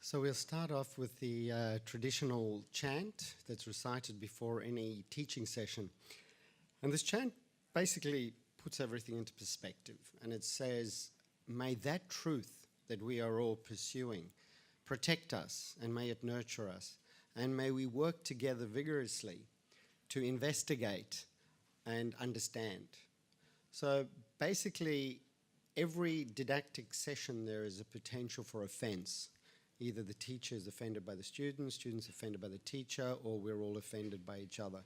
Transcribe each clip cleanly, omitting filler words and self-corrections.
So we'll start off with the traditional chant that's recited before any teaching session. And this chant basically puts everything into perspective. And it says, may that truth that we are all pursuing protect us, and may it nurture us, and may we work together vigorously to investigate and understand. So basically, every didactic session there is a potential for offense. Either the teacher is offended by the students offended by the teacher, or we're all offended by each other.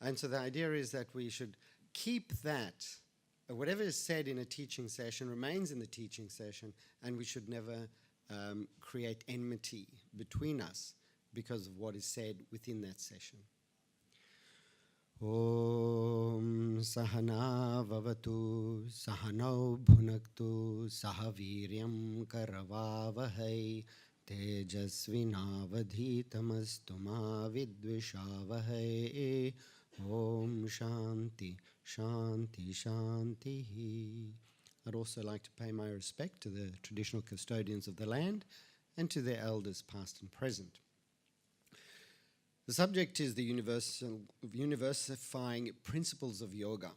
And so the idea is that we should keep that, whatever is said in a teaching session remains in the teaching session, and we should never create enmity between us because of what is said within that session. Om Sahana Vavatu Sahanau Bhunaktu Sahaviryam Karavavahai Tejasvinavadhitamastu ma vidvishavahai. Om Shanti Shanti Shanti. I'd also like to pay my respect to the traditional custodians of the land and to their elders past and present. The subject is the unifying principles of yoga.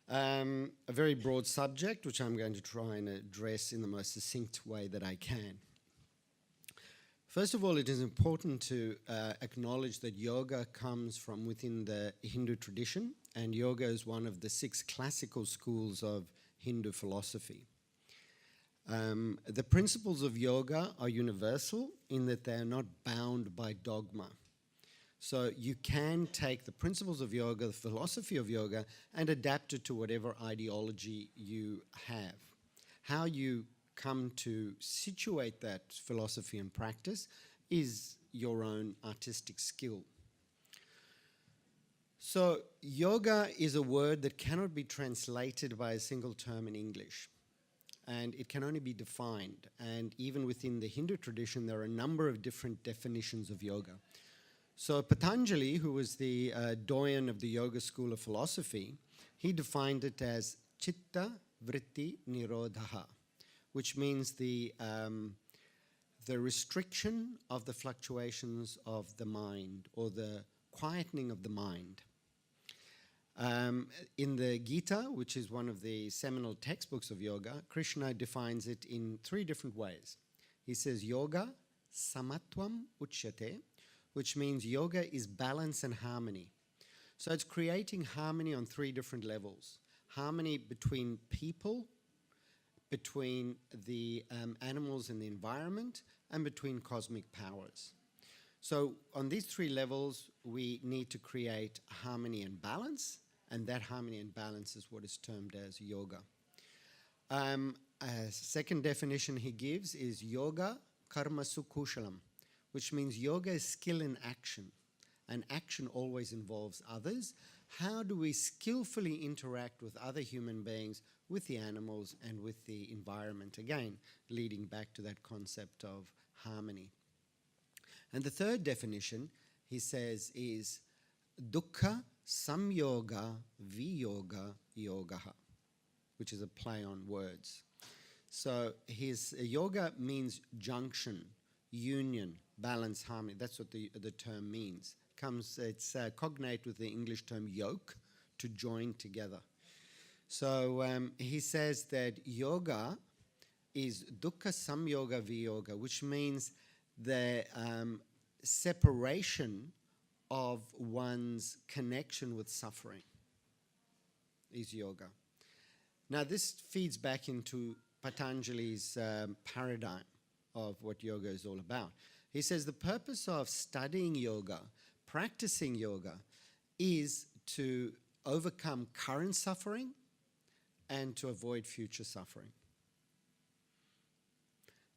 A very broad subject, which I'm going to try and address in the most succinct way that I can. First of all, it is important to acknowledge that yoga comes from within the Hindu tradition, and yoga is one of the 6 classical schools of Hindu philosophy. The principles of yoga are universal in that they are not bound by dogma. So you can take the principles of yoga, the philosophy of yoga, and adapt it to whatever ideology you have. How you come to situate that philosophy and practice is your own artistic skill. So yoga is a word that cannot be translated by a single term in English, and it can only be defined. And even within the Hindu tradition, there are a number of different definitions of yoga. So Patanjali, who was the doyen of the yoga school of philosophy, he defined it as chitta vritti nirodha, which means the restriction of the fluctuations of the mind, or the quietening of the mind. In the Gita, which is one of the seminal textbooks of yoga, Krishna defines it in 3 different ways. He says yoga samatvam uchyate, which means yoga is balance and harmony. So it's creating harmony on 3 different levels. Harmony between people, between the animals and the environment, and between cosmic powers. So on these 3 levels, we need to create harmony and balance, and that harmony and balance is what is termed as yoga. A second definition he gives is yoga karmasu kushalam, which means yoga is skill in action, and action always involves others. How do we skillfully interact with other human beings, with the animals, and with the environment? Again, leading back to that concept of harmony. And the third definition, he says, is dukkha samyoga viyoga yogaha, which is a play on words. So his yoga means junction, union, balance, harmony. That's what the term means. It's cognate with the English term yoke, to join together. So he says that yoga is dukkha samyoga viyoga, which means the separation of one's connection with suffering is yoga. Now this feeds back into Patanjali's paradigm of what yoga is all about. He says the purpose of studying yoga, practicing yoga, is to overcome current suffering and to avoid future suffering.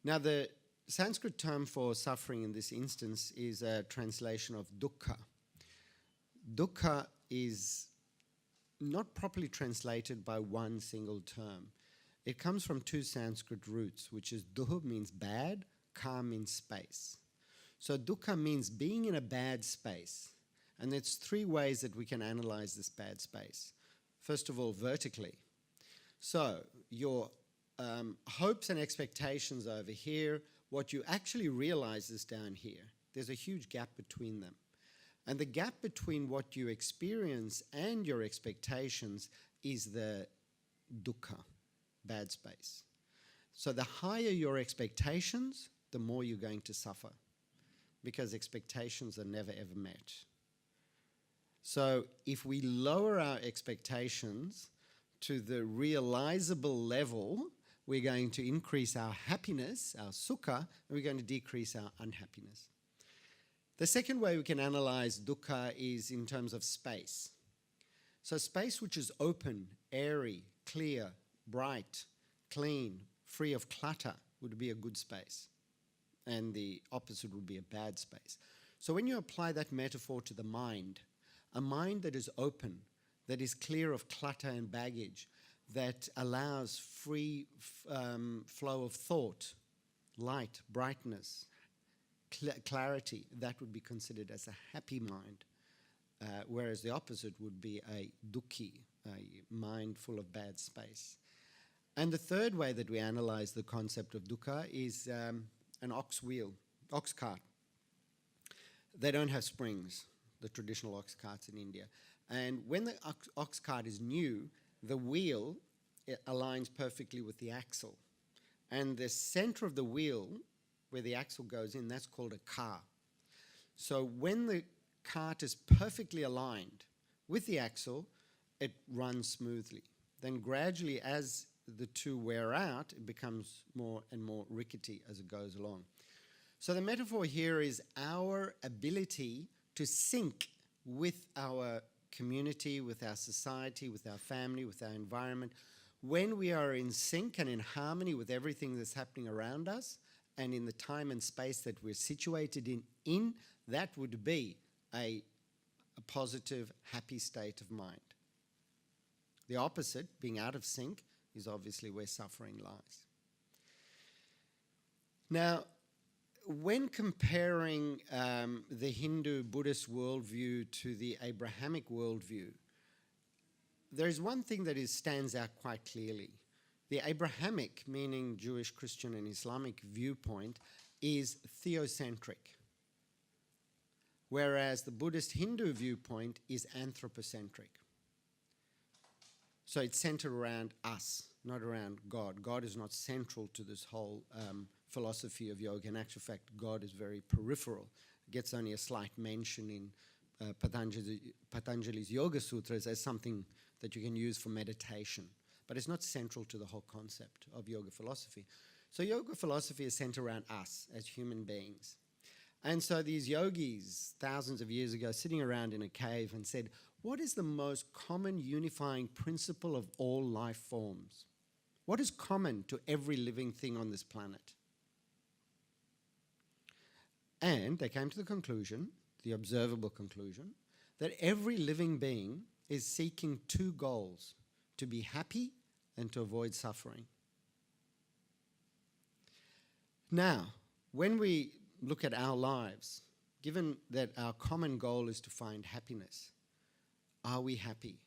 Now the Sanskrit term for suffering in this instance is a translation of dukkha. Dukkha is not properly translated by one single term. It comes from 2 Sanskrit roots, which is duh means bad, ka means space. So dukkha means being in a bad space. And there's 3 ways that we can analyze this bad space. First of all, vertically. So your hopes and expectations over here what you actually realize is down here. There's a huge gap between them. And the gap between what you experience and your expectations is the dukkha, bad space. So the higher your expectations, the more you're going to suffer, because expectations are never ever met. So if we lower our expectations to the realizable level, we're going to increase our happiness, our sukha, and we're going to decrease our unhappiness. The second way we can analyze dukkha is in terms of space. So space which is open, airy, clear, bright, clean, free of clutter would be a good space. And the opposite would be a bad space. So when you apply that metaphor to the mind, a mind that is open, that is clear of clutter and baggage, that allows free flow of thought, light, brightness, clarity, that would be considered as a happy mind, whereas the opposite would be a dukkhi, a mind full of bad space. And the third way that we analyze the concept of dukkha is an ox cart. They don't have springs, the traditional ox carts in India. And when the ox cart is new, the wheel aligns perfectly with the axle. And the center of the wheel, where the axle goes in, that's called a car. So when the cart is perfectly aligned with the axle, it runs smoothly. Then gradually, as the two wear out, it becomes more and more rickety as it goes along. So the metaphor here is our ability to sync with our community, with our society, with our family, with our environment. When we are in sync and in harmony with everything that's happening around us, and in the time and space that we're situated in, that would be a positive, happy state of mind. The opposite, being out of sync, is obviously where suffering lies. Now, when comparing the Hindu-Buddhist worldview to the Abrahamic worldview, there is one thing that stands out quite clearly. The Abrahamic, meaning Jewish, Christian, and Islamic viewpoint, is theocentric, whereas the Buddhist Hindu viewpoint is anthropocentric. So it's centered around us, not around God. God is not central to this whole philosophy of yoga. In actual fact, God is very peripheral. It gets only a slight mention in Patanjali's Yoga Sutras as something that you can use for meditation. But it's not central to the whole concept of yoga philosophy. So yoga philosophy is centered around us as human beings. And so these yogis, thousands of years ago, sitting around in a cave and said, what is the most common unifying principle of all life forms? What is common to every living thing on this planet? And they came to the conclusion, the observable conclusion, that every living being is seeking two goals: to be happy and to avoid suffering. Now, when we look at our lives, given that our common goal is to find happiness, are we happy?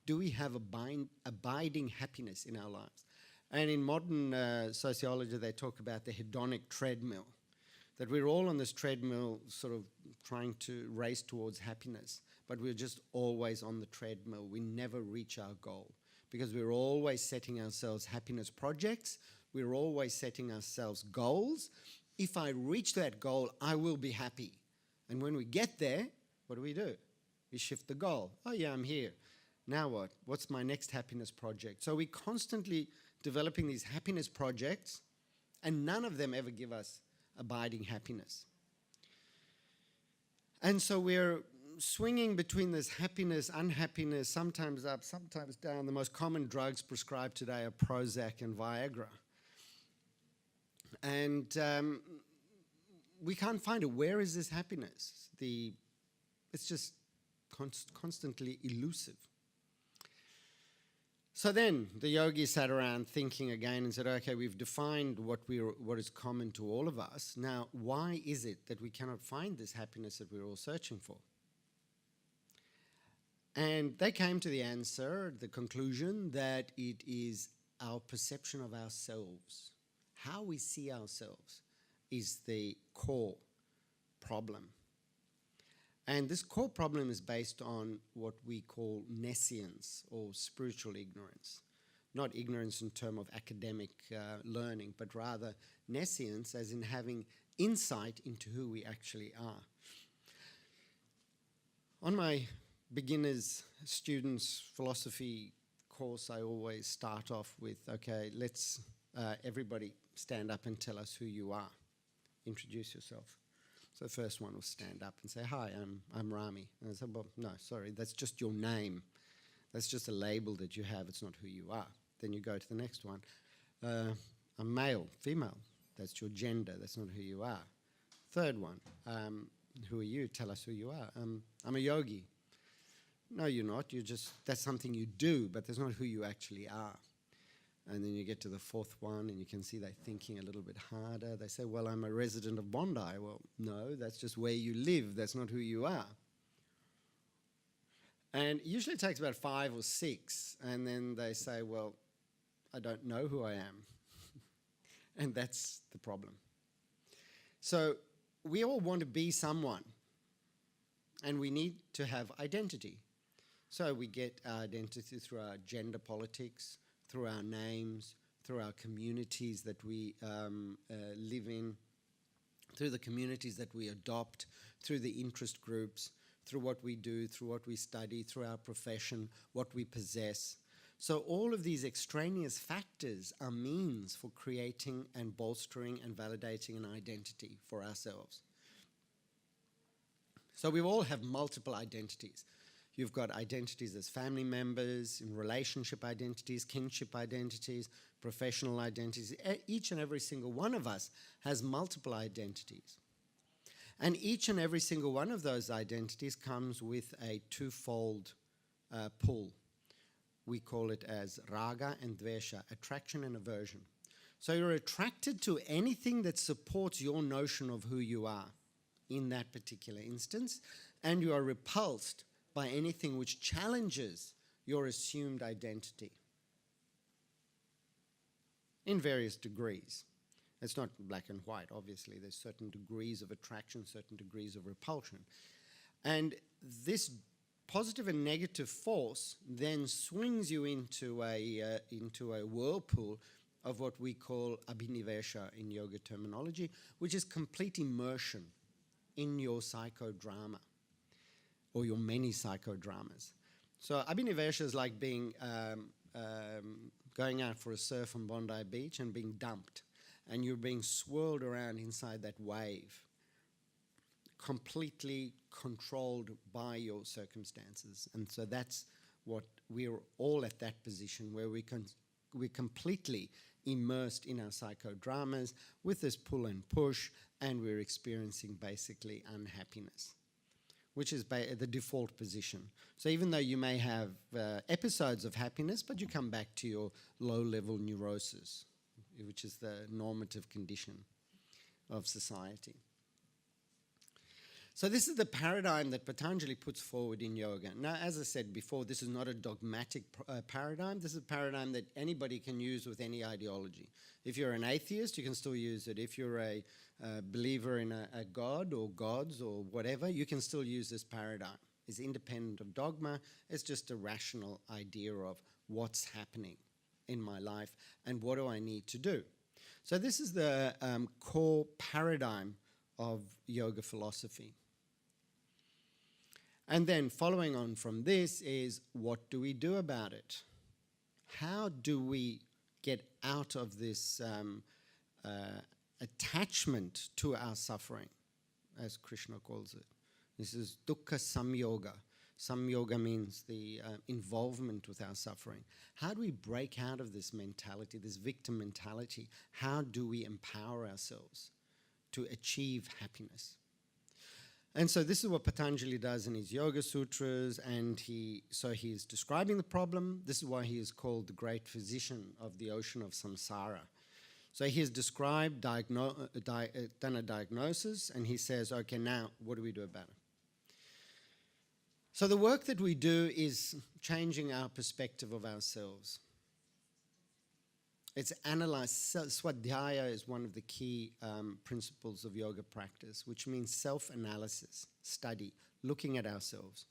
Do we have abiding happiness in our lives? And in modern sociology, they talk about the hedonic treadmill, that we're all on this treadmill sort of trying to race towards happiness, but we're just always on the treadmill. We never reach our goal because we're always setting ourselves happiness projects. We're always setting ourselves goals. If I reach that goal, I will be happy. And when we get there, what do? We shift the goal. Oh yeah, I'm here. Now what? What's my next happiness project? So we're constantly developing these happiness projects, and none of them ever give us abiding happiness. And so we're swinging between this happiness, unhappiness, sometimes up, sometimes down. The most common drugs prescribed today are Prozac and Viagra. And we can't find it. Where is this happiness? It's just constantly elusive. So then the yogis sat around thinking again and said, okay, we've defined what is common to all of us. Now, why is it that we cannot find this happiness that we're all searching for? And they came to the answer, the conclusion, that it is our perception of ourselves, how we see ourselves. is the core problem. And this core problem is based on what we call nescience, or spiritual ignorance. Not ignorance in terms of academic learning, but rather nescience as in having insight into who we actually are. On my beginners students philosophy course, I always start off with, okay, let's everybody stand up and tell us who you are. Introduce yourself. So the first one will stand up and say, hi, I'm RAMI. And I said, well, no, sorry, that's just your name. That's just a label that you have. It's not who you are. Then you go to the next one. I'm male, female. That's your gender. That's not who you are. Third one, who are you? Tell us who you are. I'm a yogi. No, you're not. You're just, that's something you do, but that's not who you actually are. And then you get to the fourth one, and you can see they're thinking a little bit harder. They say, well, I'm a resident of Bondi. Well, no, that's just where you live. That's not who you are. And usually it takes about 5 or 6, and then they say, well, I don't know who I am. And that's the problem. So we all want to be someone, and we need to have identity. So we get our identity through our gender politics, through our names, through our communities that we live in, through the communities that we adopt, through the interest groups, through what we do, through what we study, through our profession, what we possess. So all of these extraneous factors are means for creating and bolstering and validating an identity for ourselves. So we all have multiple identities. You've got identities as family members, in relationship identities, kinship identities, professional identities. Each and every single one of us has multiple identities. And each and every single one of those identities comes with a twofold pull. We call it as raga and dvesha, attraction and aversion. So you're attracted to anything that supports your notion of who you are in that particular instance, and you are repulsed by anything which challenges your assumed identity in various degrees. It's not black and white, obviously. There's certain degrees of attraction, certain degrees of repulsion. And this positive and negative force then swings you into a whirlpool of what we call abhinivesha in yoga terminology, which is complete immersion in your psychodrama, or your many psychodramas. So abhinivesha is like being going out for a surf on Bondi Beach and being dumped, and you're being swirled around inside that wave, completely controlled by your circumstances. And so that's what we're all at, that position where we're completely immersed in our psychodramas with this pull and push, and we're experiencing basically unhappiness, which is the default position. So even though you may have episodes of happiness, but you come back to your low-level neurosis, which is the normative condition of society. So this is the paradigm that Patanjali puts forward in yoga. Now, as I said before, this is not a dogmatic paradigm. This is a paradigm that anybody can use with any ideology. If you're an atheist, you can still use it. If you're a believer in a god or gods or whatever, you can still use this paradigm. It's independent of dogma. It's just a rational idea of what's happening in my life and what do I need to do. So this is the core paradigm of yoga philosophy. And then following on from this is, what do we do about it? How do we get out of this attachment to our suffering, as Krishna calls it? This is dukkha samyoga. Samyoga means the involvement with our suffering. How do we break out of this mentality, this victim mentality? How do we empower ourselves to achieve happiness? And so this is what Patanjali does in his Yoga Sutras, and he's describing the problem. This is why he is called the great physician of the ocean of samsara. So he has described, done a diagnosis, and he says, okay, now what do we do about it? So the work that we do is changing our perspective of ourselves. It's analyzed. Swadhyaya is one of the key principles of yoga practice, which means self-analysis, study, looking at ourselves.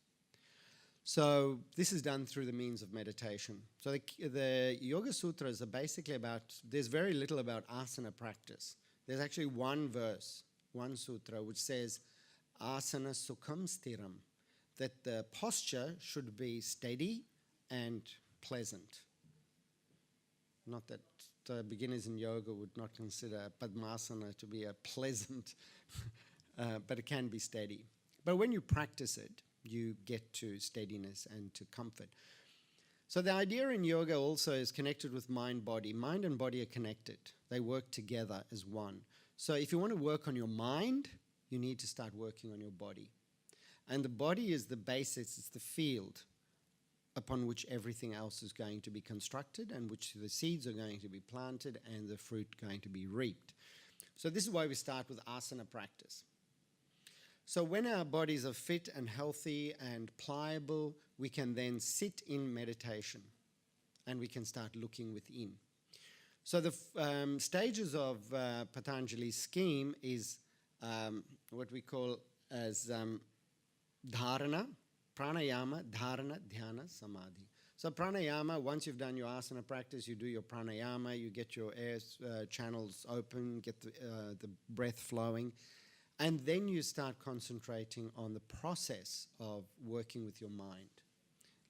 So this is done through the means of meditation. So the Yoga Sutras are basically about, there's very little about asana practice. There's actually one verse, one sutra, which says, asana sukham stiram, that the posture should be steady and pleasant. Not that beginners in yoga would not consider Padmasana to be a pleasant, but it can be steady. But when you practice it, you get to steadiness and to comfort. So the idea in yoga also is connected with mind-body. Mind and body are connected. They work together as one. So if you want to work on your mind, you need to start working on your body. And the body is the basis, it's the field upon which everything else is going to be constructed and which the seeds are going to be planted and the fruit going to be reaped. So this is why we start with asana practice. So when our bodies are fit and healthy and pliable, we can then sit in meditation and we can start looking within. So the stages of Patanjali's scheme is what we call as dharana, pranayama, dharana, dhyana, samadhi. So pranayama, once you've done your asana practice, you do your pranayama, you get your air channels open, get the breath flowing, and then you start concentrating on the process of working with your mind,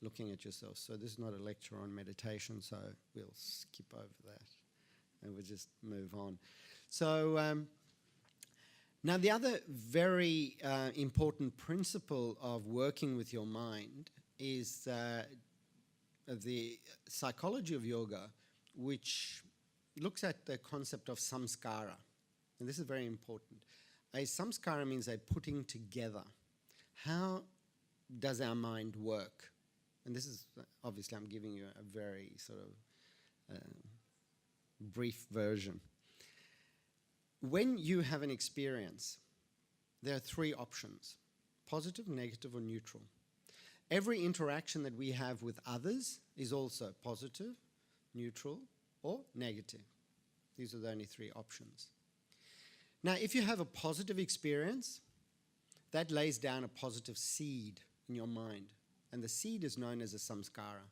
looking at yourself. So this is not a lecture on meditation, so we'll skip over that and we'll just move on. So now the other very important principle of working with your mind is the psychology of yoga, which looks at the concept of samskara. And this is very important. A samskara means a putting together. How does our mind work? And this is, obviously I'm giving you a very sort of brief version. When you have an experience, there are three options: positive, negative, or neutral. Every interaction that we have with others is also positive, neutral, or negative. These are the only three options. Now, if you have a positive experience, that lays down a positive seed in your mind, and the seed is known as a samskara.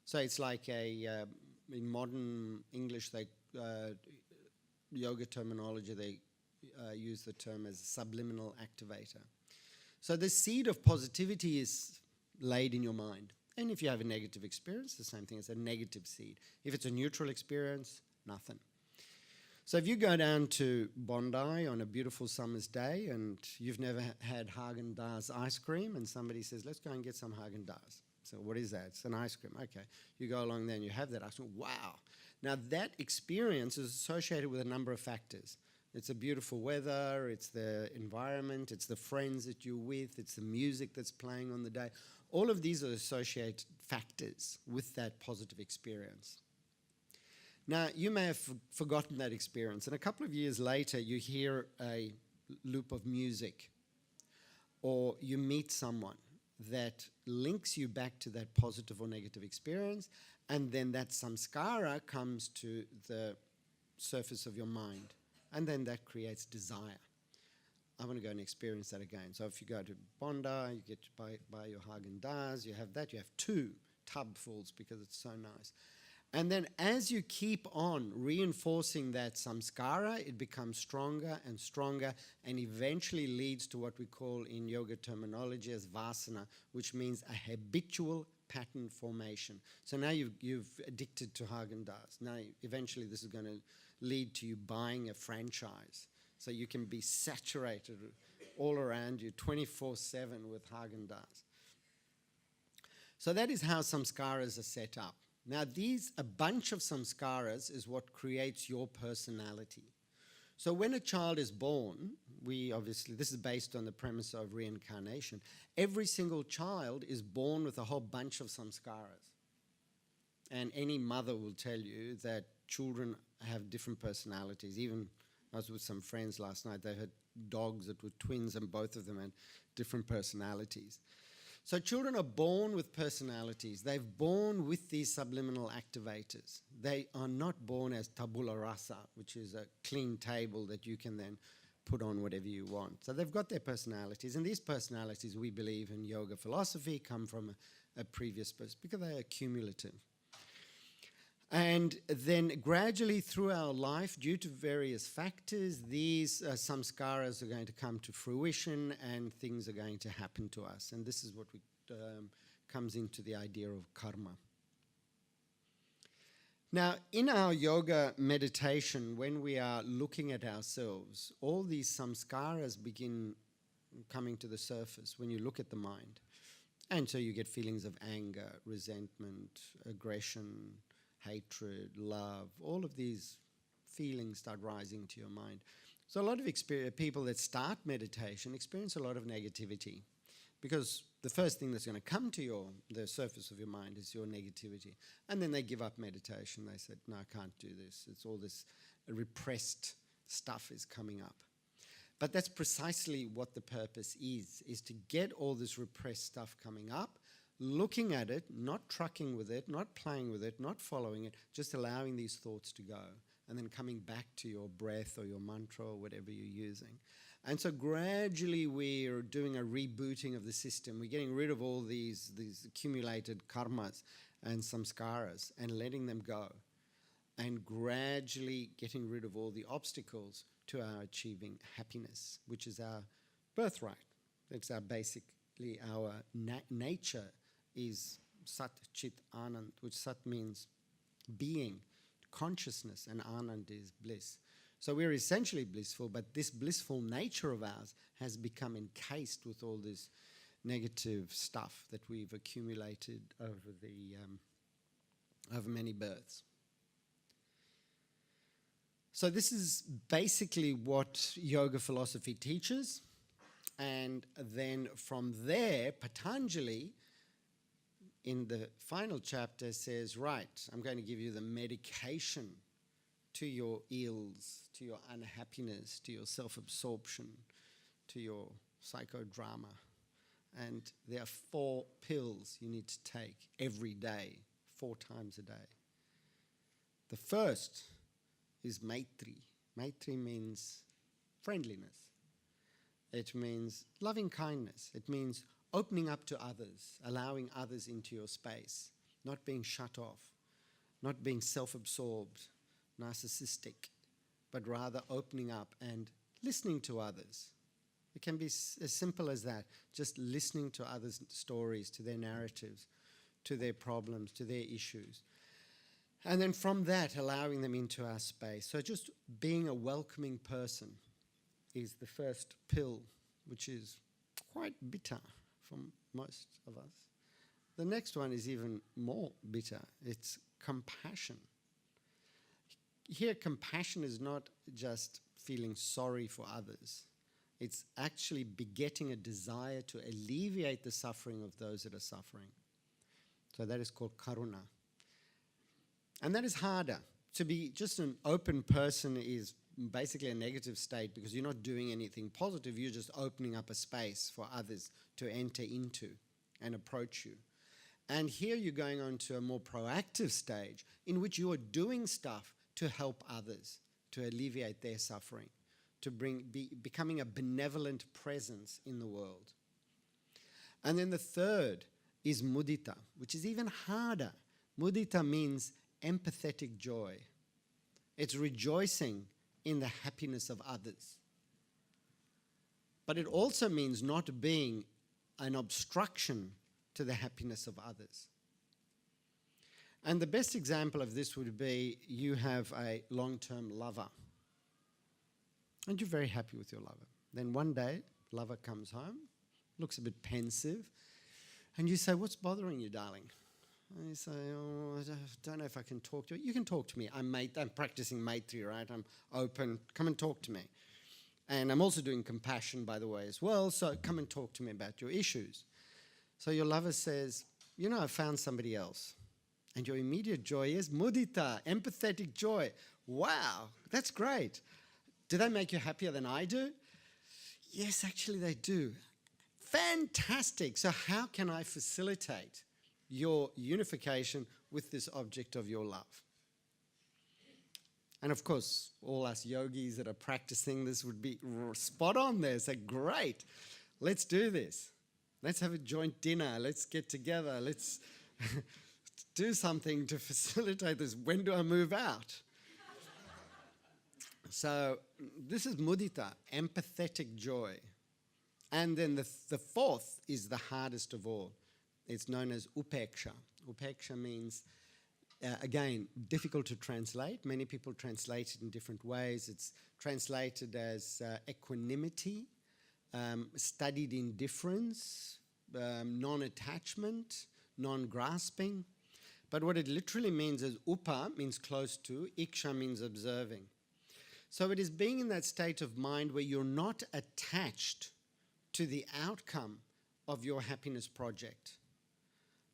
So it's like in modern English, yoga terminology, they use the term as subliminal activator. So the seed of positivity is laid in your mind. And if you have a negative experience, the same thing as a negative seed. If it's a neutral experience, nothing. So if you go down to Bondi on a beautiful summer's day and you've never had Haagen-Dazs ice cream and somebody says, let's go and get some Haagen-Dazs. So what is that? It's an ice cream. Okay. You go along there and you have that ice cream. Wow. Now that experience is associated with a number of factors. It's the beautiful weather, it's the environment, it's the friends that you're with, it's the music that's playing on the day. All of these are associated factors with that positive experience. Now, you may have forgotten that experience, and a couple of years later, you hear a loop of music, or you meet someone that links you back to that positive or negative experience, and then that samskara comes to the surface of your mind, and then that creates desire. I want to go and experience that again. So if you go to Bondi, you get to buy your Haagen-Dazs, you have that, you have 2 tubfuls because it's so nice. And then as you keep on reinforcing that samskara, it becomes stronger and stronger and eventually leads to what we call in yoga terminology as vasana, which means a habitual pattern formation. So now you've addicted to Haagen-Dazs. Now eventually this is going to lead to you buying a franchise. So you can be saturated all around you 24/7 with Haagen-Dazs. So that is how samskaras are set up. Now a bunch of samskaras is what creates your personality. So when a child is born, this is based on the premise of reincarnation. Every single child is born with a whole bunch of samskaras. And any mother will tell you that children have different personalities. Even I was with some friends last night, they had dogs that were twins and both of them had different personalities. So children are born with personalities. They're born with these subliminal activators. They are not born as tabula rasa, which is a clean table that you can then put on whatever you want. So they've got their personalities, and these personalities, we believe in yoga philosophy, come from a previous person because they are cumulative. And then gradually through our life, due to various factors, these samskaras are going to come to fruition and things are going to happen to us. And this is what comes into the idea of karma. Now, in our yoga meditation, when we are looking at ourselves, all these samskaras begin coming to the surface when you look at the mind. And so you get feelings of anger, resentment, aggression, hatred, love, all of these feelings start rising to your mind. So a lot of people that start meditation experience a lot of negativity because the first thing that's going to come to the surface of your mind is your negativity. And then they give up meditation. They said, no, I can't do this. It's all this repressed stuff is coming up. But that's precisely what the purpose is to get all this repressed stuff coming up, looking at it, not trucking with it, not playing with it, not following it, just allowing these thoughts to go, and then coming back to your breath or your mantra or whatever you're using. And so gradually we're doing a rebooting of the system. We're getting rid of all these accumulated karmas and samskaras and letting them go, and gradually getting rid of all the obstacles to our achieving happiness, which is our birthright. It's our basically our nature is Sat Chit Anand, which Sat means being, consciousness, and Anand is bliss. So we're essentially blissful, but this blissful nature of ours has become encased with all this negative stuff that we've accumulated over many births. So this is basically what yoga philosophy teaches. And then from there, Patanjali, in the final chapter, says, right, I'm going to give you the medication to your ills, to your unhappiness, to your self-absorption, to your psychodrama. And there are 4 pills you need to take every day, 4 times a day. The first is Maitri. Maitri means friendliness. It means loving kindness. It means opening up to others, allowing others into your space, not being shut off, not being self-absorbed, narcissistic, but rather opening up and listening to others. It can be as simple as that, just listening to others' stories, to their narratives, to their problems, to their issues. And then from that, allowing them into our space. So just being a welcoming person is the first pill, which is quite bitter for most of us. The next one is even more bitter. It's compassion. Here, compassion is not just feeling sorry for others. It's actually begetting a desire to alleviate the suffering of those that are suffering. So that is called karuna. And that is harder. To be just an open person is basically a negative state because you're not doing anything positive. You're just opening up a space for others to enter into and approach you. And here you're going on to a more proactive stage in which you are doing stuff to help others, to alleviate their suffering, to becoming a benevolent presence in the world. And then the third is mudita, which is even harder. Mudita means empathetic joy. It's rejoicing in the happiness of others. But it also means not being an obstruction to the happiness of others. And the best example of this would be you have a long-term lover and you're very happy with your lover. Then one day, lover comes home, looks a bit pensive, and you say, "What's bothering you, darling?" And you say, "Oh, I don't know if I can talk to you." "You can talk to me. I'm practicing Maitri, right? I'm open. Come and talk to me. And I'm also doing compassion, by the way, as well. So come and talk to me about your issues." So your lover says, "You know, I found somebody else." And your immediate joy is mudita, empathetic joy. "Wow, that's great. Do they make you happier than I do?" "Yes, actually they do. Fantastic. So how can I facilitate your unification with this object of your love? And of course, all us yogis that are practicing this would be spot on there. Say, great, let's do this. Let's have a joint dinner. Let's get together. Let's do something to facilitate this. When do I move out? So this is mudita, empathetic joy. And then the fourth is the hardest of all. It's known as upeksha. Upeksha means, again, difficult to translate. Many people translate it in different ways. It's translated as equanimity, studied indifference, non-attachment, non-grasping. But what it literally means is upa means close to, iksha means observing. So it is being in that state of mind where you're not attached to the outcome of your happiness project,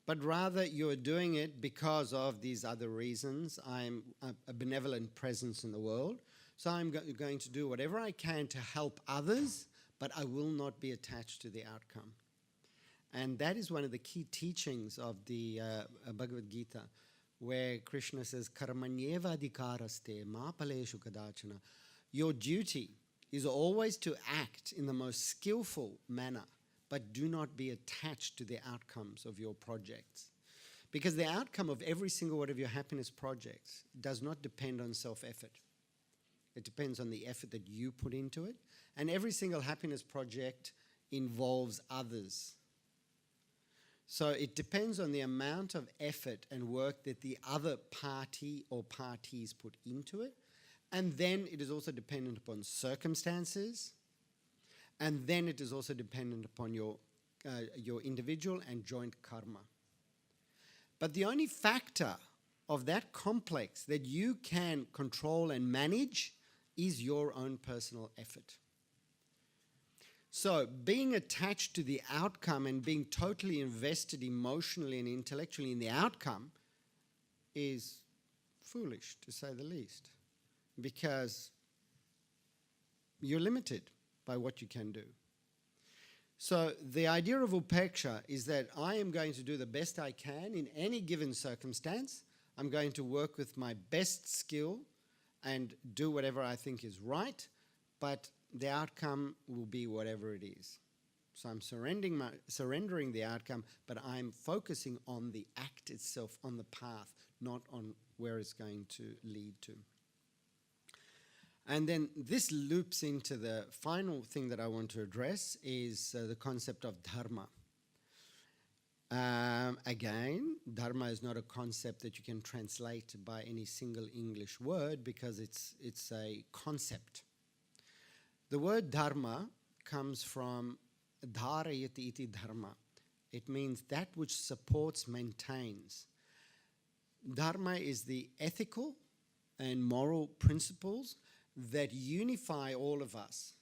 but rather you're doing it because of these other reasons. I'm a benevolent presence in the world, so I'm going to do whatever I can to help others, but I will not be attached to the outcome. And that is one of the key teachings of the Bhagavad Gita, where Krishna says, Karmanyeva adhikaraste ma paleshu kadachana. Your duty is always to act in the most skillful manner, but do not be attached to the outcomes of your projects. Because the outcome of every single one of your happiness projects does not depend on self-effort. It depends on the effort that you put into it. And every single happiness project involves others. So it depends on the amount of effort and work that the other party or parties put into it. And then it is also dependent upon circumstances. And then it is also dependent upon your individual and joint karma. But the only factor of that complex that you can control and manage is your own personal effort. So being attached to the outcome and being totally invested emotionally and intellectually in the outcome is foolish, to say the least, because you're limited by what you can do. So the idea of upeksha is that I am going to do the best I can in any given circumstance. I'm going to work with my best skill and do whatever I think is right, but the outcome will be whatever it is. So I'm surrendering the outcome, but I'm focusing on the act itself, on the path, not on where it's going to lead to. And then this loops into the final thing that I want to address is the concept of dharma. Again, dharma is not a concept that you can translate by any single English word because it's a concept. The word dharma comes from dharayati iti dharma. It means that which supports, maintains. Dharma is the ethical and moral principles that unify all of us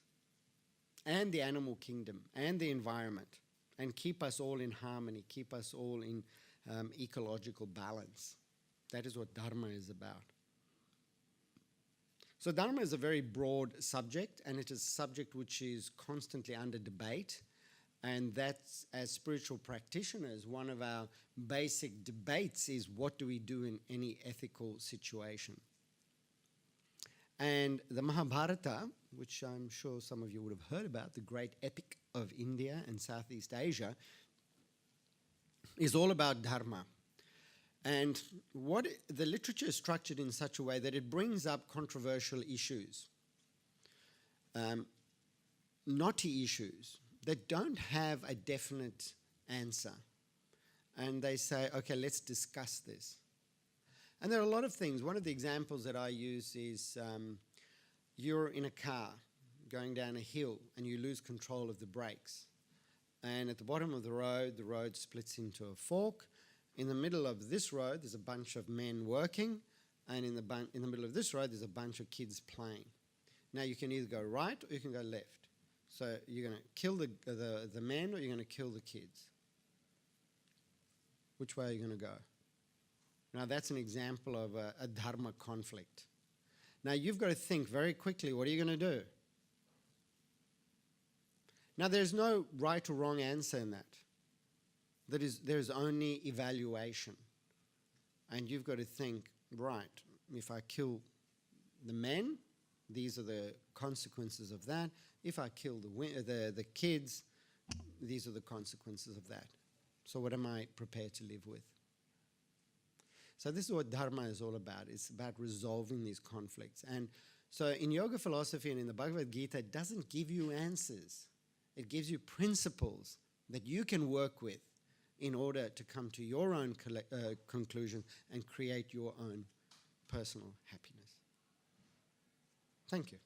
and the animal kingdom and the environment and keep us all in harmony, keep us all in ecological balance. That is what Dharma is about. So Dharma is a very broad subject, and it is a subject which is constantly under debate, and that's, as spiritual practitioners, one of our basic debates is what do we do in any ethical situation. And the Mahabharata, which I'm sure some of you would have heard about, the great epic of India and Southeast Asia, is all about dharma. And the literature is structured in such a way that it brings up controversial issues, knotty issues that don't have a definite answer. And they say, okay, let's discuss this. And there are a lot of things. One of the examples that I use is you're in a car going down a hill and you lose control of the brakes. And at the bottom of the road splits into a fork. In the middle of this road, there's a bunch of men working. And in the middle of this road, there's a bunch of kids playing. Now, you can either go right or you can go left. So you're going to kill the men or you're going to kill the kids. Which way are you going to go? Now, that's an example of a dharma conflict. Now, you've got to think very quickly, what are you going to do? Now, there's no right or wrong answer in that. There's only evaluation. And you've got to think, right, if I kill the men, these are the consequences of that. If I kill the kids, these are the consequences of that. So what am I prepared to live with? So this is what Dharma is all about. It's about resolving these conflicts. And so in yoga philosophy and in the Bhagavad Gita, it doesn't give you answers. It gives you principles that you can work with in order to come to your own conclusion and create your own personal happiness. Thank you.